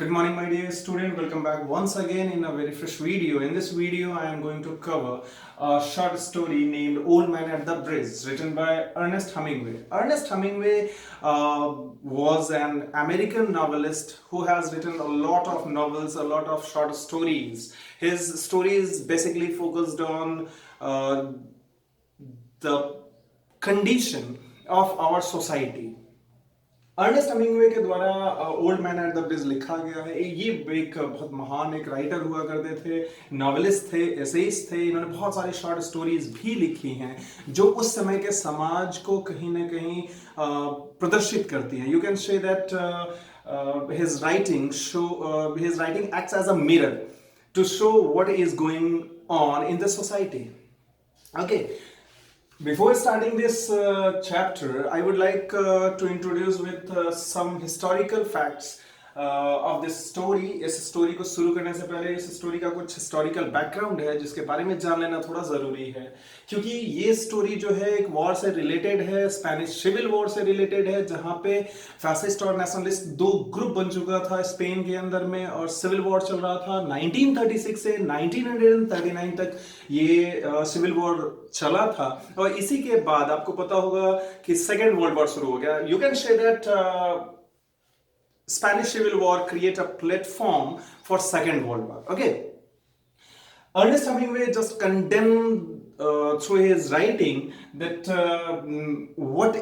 Good morning, my dear student. Welcome back once again in a very fresh video. In this video, I am going to cover a short story named Old Man at the Bridge, written by Ernest Hemingway. Ernest Hemingway was an American novelist who has written a lot of novels, a lot of short stories. His stories basically focused on the condition of our society. Ernest Hemingway के द्वारा old man at the bridge लिखा गया है। ये एक बहुत महान एक राइटर हुआ करते थे, नॉवेलिस्ट थे, एसेइस्ट थे। इन्होंने बहुत सारी शॉर्ट स्टोरीज भी लिखी हैं जो उस समय के समाज को कहीं ना कहीं प्रदर्शित करती हैं। You can say that his writing acts as a mirror to show what is going on in the society. Okay. Before starting this chapter, I would like to introduce with some historical facts of this story. इस story को शुरू करने से पहले इस story का कुछ historical background है जिसके बारे में जान लेना थोड़ा ज़रूरी है, क्योंकि ये स्टोरी जो है एक वॉर से रिलेटेड है, स्पेनिश सिविल वॉर से रिलेटेड है, जहाँ पे फैसिस्ट और नेशनलिस्ट दो ग्रुप बन चुका था स्पेन के अंदर में, और सिविल वॉर चल रहा था 1936 से 1939 तक ये सिविल वॉर चला था। और इसी के बाद आपको पता होगा कि सेकेंड वर्ल्ड वॉर शुरू हो गया। You can say that Spanish Civil War create a platform for Second World War. Okay, Ernest Hemingway just condemned through his writing that what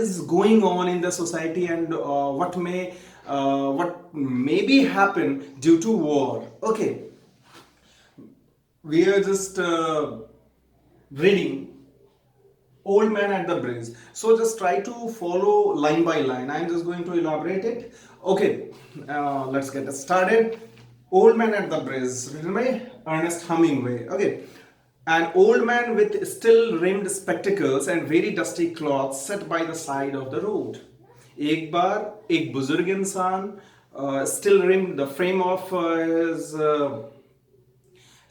is going on in the society and what maybe happen due to war. Okay, we are just reading Old Man at the Bridge. So just try to follow line by line. I'm just going to elaborate it. Okay, let's get started. Old Man at the Bridge, written by Ernest Hemingway. Okay, an old man with still-rimmed spectacles and very dusty clothes sat by the side of the road. एक बार एक बुजुर्ग इंसान still-rimmed, the frame of his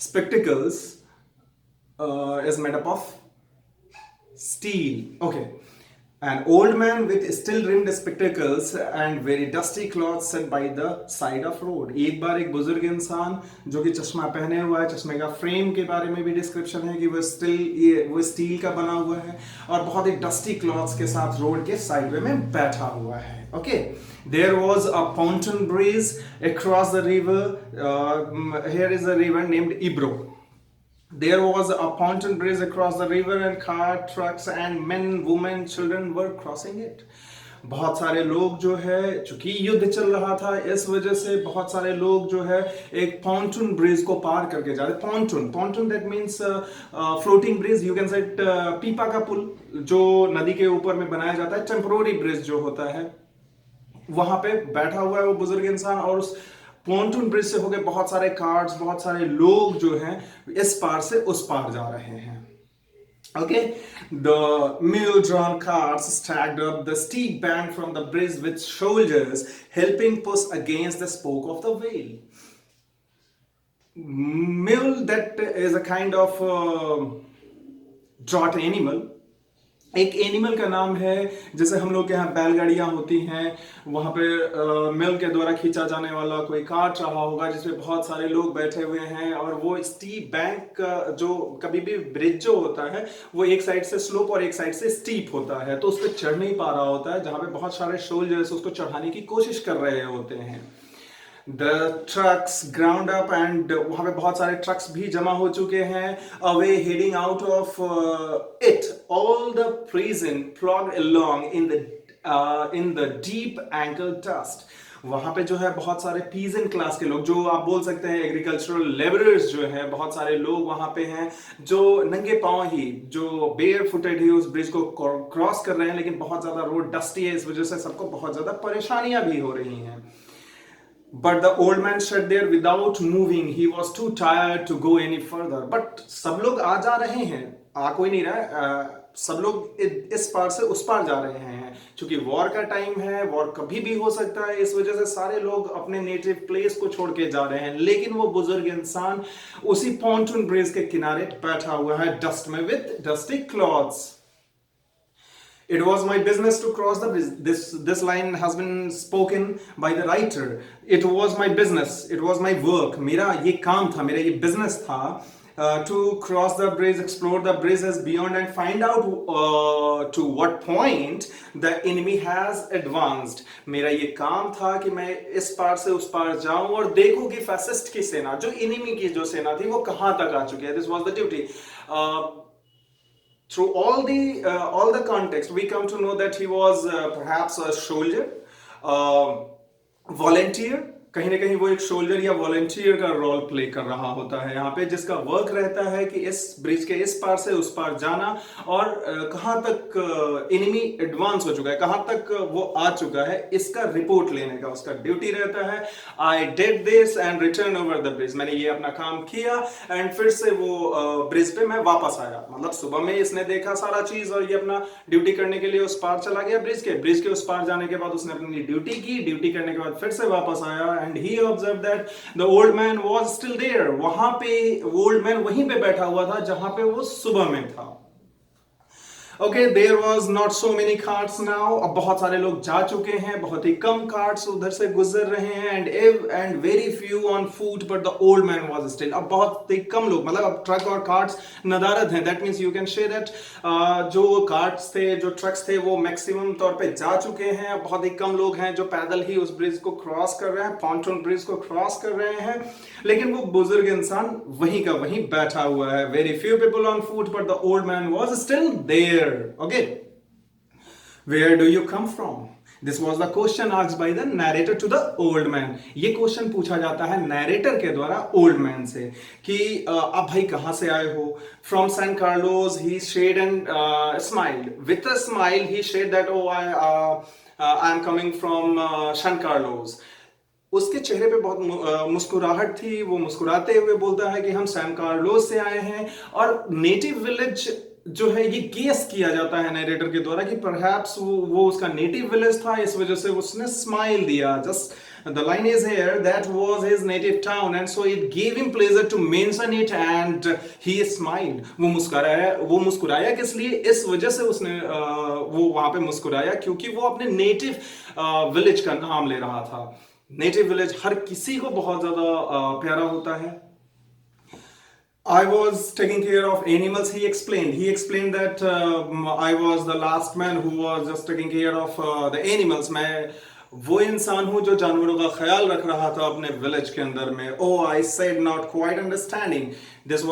spectacles is made up of steel. Okay, an old man with still rimmed spectacles and very dusty clothes sat by the side of road. एक बार एक बुजुर्ग इंसान जो कि चश्मा पहने हुआ है, चश्मे का फ्रेम के बारे में भी डिस्क्रिप्शन है कि वो स्टील का बना हुआ है और बहुत ही डस्टी क्लॉथ्स के साथ रोड के साइड में बैठा हुआ है। Okay, there was a pontoon bridge across the river. Here is a river named Ebro. There was a pontoon bridge across the river and car, trucks and men, women, children were crossing it. बहुत सारे लोग जो है, चूंकि युद्ध चल रहा था इस वजह से बहुत सारे लोग जो है एक पॉन्टून ब्रिज को पार करके जा रहे। Pontoon that means floating bridge, you can say पीपा का पुल जो नदी के ऊपर में बनाया जाता है, टेम्पोररी ब्रिज जो होता है, वहां पे बैठा हुआ है वो बुजुर्ग इंसान और उस पॉन्टून ब्रिज से होकर बहुत सारे कार्स, बहुत सारे लोग जो हैं इस पार से उस पार जा रहे हैं। Okay, the mule-drawn carts stacked up the steep bank from the bridge with soldiers helping push against the spoke of the wheel. Mule, that is a kind of draught animal. एक एनिमल का नाम है, जैसे हम लोग के यहाँ बैलगाड़ियाँ होती हैं, वहाँ पे मिल के द्वारा खींचा जाने वाला कोई कार्ट रहा होगा जिसमें बहुत सारे लोग बैठे हुए हैं, और वो स्टीप बैंक जो कभी भी ब्रिज जो होता है वो एक साइड से स्लोप और एक साइड से स्टीप होता है, तो उस पर चढ़ नहीं पा रहा होता है, जहाँ पे बहुत सारे सोल्जर्स उसको चढ़ाने की कोशिश कर रहे होते हैं। The trucks ground up and वहाँ पे बहुत सारे ट्रक्स भी जमा हो चुके हैं। Away heading out of it, all the prison plodded along in the deep ankle dust. वहाँ पे जो है बहुत सारे पीजन क्लास के लोग, जो आप बोल सकते हैं एग्रीकल्चरल लेबरर्स जो है, बहुत सारे लोग वहाँ पे हैं जो नंगे पांव ही, जो बेयर फुटेड ही उस ब्रिज को क्रॉस कर रहे हैं, लेकिन बहुत ज्यादा रोड डस्टी है, इस वजह से सबको बहुत ज्यादा परेशानियां भी हो रही हैं। But the old man sat there without moving. He was too tired to go any further. But सब लोग आ जा रहे हैं, आ कोई नहीं रहा, सब लोग इस पार से उस पार जा रहे हैं, क्योंकि वॉर का टाइम है, वॉर कभी भी हो सकता है, इस वजह से सारे लोग अपने नेटिव प्लेस को छोड़ के जा रहे हैं। लेकिन वो बुजुर्ग इंसान उसी पॉन्टून ब्रिज के किनारे बैठा हुआ है, डस्ट में, with dusty clothes. It was my business to cross the bridge. This line has been spoken by the writer. It was my business. It was my work. मेरा ये काम था, मेरा ये business था to cross the bridge, explore the bridges beyond and find out to what point the enemy has advanced. मेरा ये काम था कि मैं इस पार से उस पार जाऊं और देखूं कि फासिस्ट की सेना, जो एनिमी की जो सेना थी, वो कहां तक आ चुकी है. This was the duty. Through all the context, we come to know that he was perhaps a soldier, volunteer. कहीं ना कहीं वो एक सोल्जर या वॉलंटियर का रोल प्ले कर रहा होता है यहाँ पे, जिसका वर्क रहता है कि इस ब्रिज के इस पार से उस पार जाना और कहां तक एनिमी एडवांस हो चुका है, कहां तक वो आ चुका है, इसका रिपोर्ट लेने का उसका ड्यूटी रहता है. I did this and return over the bridge. मैंने ये अपना काम किया एंड फिर से वो ब्रिज पे मैं वापस आया. मतलब सुबह में इसने देखा सारा चीज और ये अपना ड्यूटी करने के लिए उस पार चला गया ब्रिज के उस पार जाने के बाद उसने अपनी ड्यूटी की. ड्यूटी करने के बाद फिर से वापस आया and he observed that the old man was still there. वहां पे old man वहीं पे बैठा हुआ था जहां पे वो सुबह में था. Okay, there was not so many carts now. अब बहुत सारे लोग जा चुके हैं, बहुत ही कम कार्ट्स उधर से गुजर रहे हैं and very few on foot, but the old man was still. अब बहुत ही कम लोग, मतलब अब ट्रक और कार्ट्स नदारद हैं. That means you can say that जो कार्ट्स थे, जो ट्रक्स थे, वो मैक्सिमम तौर पे जा चुके हैं. बहुत ही कम लोग हैं जो पैदल ही उस ब्रिज को क्रॉस कर रहे हैं, पॉन्टून ब्रिज को क्रॉस कर रहे हैं. लेकिन वो बुजुर्ग इंसान वहीं का वहीं बैठा हुआ है. Very few people on foot, but the old man was still there. Okay, where do you come from? This was the question asked by the narrator to the old man. ये क्वेश्चन पूछा जाता है narrator के द्वारा old man से कि आप भाई कहां से आए हो. From San Carlos, he said and smiled. With a smile, he said that I am coming from San Carlos. उसके चेहरे पे बहुत मुस्कुराहट थी. वो मुस्कुराते हुए बोलता है कि हम सैन कार्लोस से आए हैं. और नेटिव विलेज जो है ये गेस किया जाता है नरेटर के द्वारा कि परहैप्स वो उसका नेटिव विलेज था, इस वजह से उसने स्माइल दिया. Just the line is here that was his native town and so it give him pleasure to mention it and he smiled. वो मुस्कुराया किस लिए? इस वजह से उसने वो वहां पे मुस्कुराया क्योंकि वो अपने नेटिव विलेज का नाम ले रहा था. नेटिव विलेज हर किसी को बहुत ज्यादा प्यारा होता है. I was taking care of animals, he explained. He explained that I was the last man who was just taking care of the animals. मैं वो इंसान हूँ जो जानवरों का ख्याल रख रहा था अपने विलेज के अंदर में. Oh, I said not quite understanding. This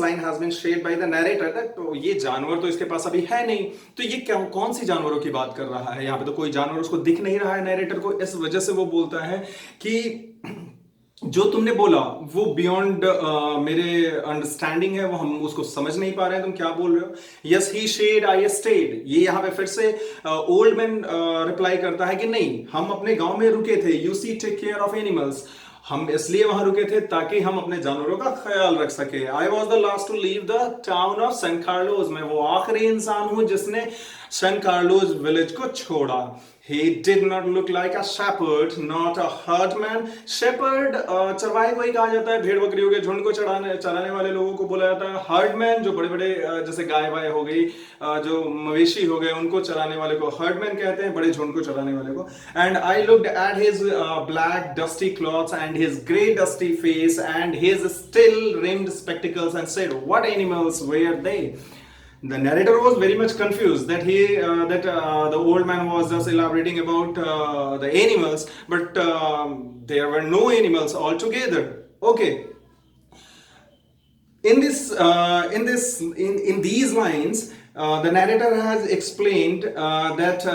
line has been shared by the narrator that ये जानवर तो इसके पास अभी है नहीं, तो ये कौन सी जानवरों की बात कर रहा है. यहाँ पे तो कोई जानवर उसको दिख नहीं रहा है नैरेटर को. इस वजह से वो बोलता है कि जो तुमने बोला वो बियॉन्ड मेरे अंडरस्टैंडिंग है, वो हम उसको समझ नहीं पा रहे हैं, तुम क्या बोल रहे हो. Yes he said I stayed. ये यहाँ पे फिर से ओल्ड मैन रिप्लाई करता है कि नहीं, हम अपने गांव में रुके थे. You see take care of animals. हम इसलिए वहां रुके थे ताकि हम अपने जानवरों का ख्याल रख सके. I was the last to leave the town of San Carlos. मैं वो आखिरी इंसान हूं जिसने सैन कार्लोस विलेज को छोड़ा. He did not look like a shepherd, not a herdman. Shepherd चरवाहे को ही कहा जाता है, भेड़ बकरियों के झुंड को चराने वाले लोगों को बोला जाता है. हर्डमैन जो बड़े बड़े जैसे गाय वाय हो गई, जो मवेशी हो गए, उनको चराने वाले को हर्डमैन कहते हैं, बड़े झुंड को चराने वाले को. And I looked at his black dusty clothes and his grey dusty face and his still rimmed spectacles and said, what animals were they? The narrator was very much confused that the old man was just elaborating about the animals, but there were no animals altogether. Okay. In these lines, the narrator has explained that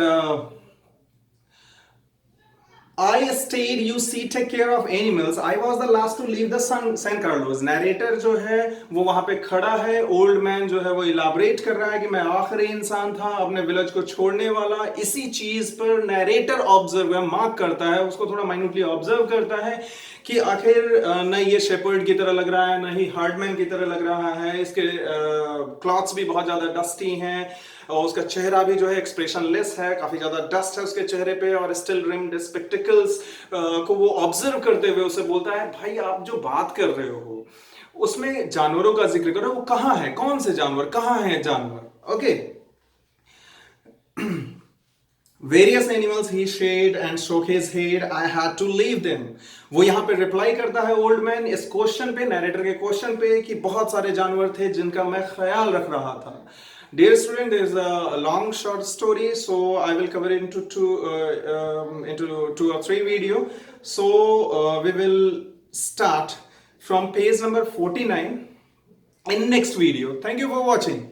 I stayed, you see, take care of animals. I was the last to leave the San Carlos. Narrator जो है वो वहां पे खड़ा है. Old man जो है वो इलाबरेट कर रहा है कि मैं आखिरी इंसान था अपने विलेज को छोड़ने वाला. इसी चीज पर नरेटर ऑब्जर्व मार्क करता है, उसको थोड़ा माइन्यूटली ऑब्जर्व करता है कि आखिर न ये शेपर्ड की तरह लग रहा है, न ही हार्डमैन की तरह लग रहा है. इसके क्लॉथ्स भी बहुत ज्यादा डस्टी हैं और उसका चेहरा भी जो है एक्सप्रेशनलेस है, काफी ज्यादा डस्ट है उसके चेहरे पे. और स्टिल रिम्ड स्पेक्टिकल्स को वो ऑब्जर्व करते हुए उसे बोलता है, भाई आप जो बात कर रहे हो उसमें जानवरों का जिक्र करो, वो कहाँ है, कौन से जानवर, कहाँ है जानवर. Okay. Various animals he shared and shook his head. I had to leave them. वो यहाँ पे रिप्लाई करता है ओल्ड मैन इस क्वेश्चन पे, नरेटर के क्वेश्चन पे कि बहुत सारे जानवर थे जिनका मैं ख्याल रख रहा था. Dear student, there is a long short story, so I will cover into two or three video. So we will start from page number 49 in next video. Thank you for watching.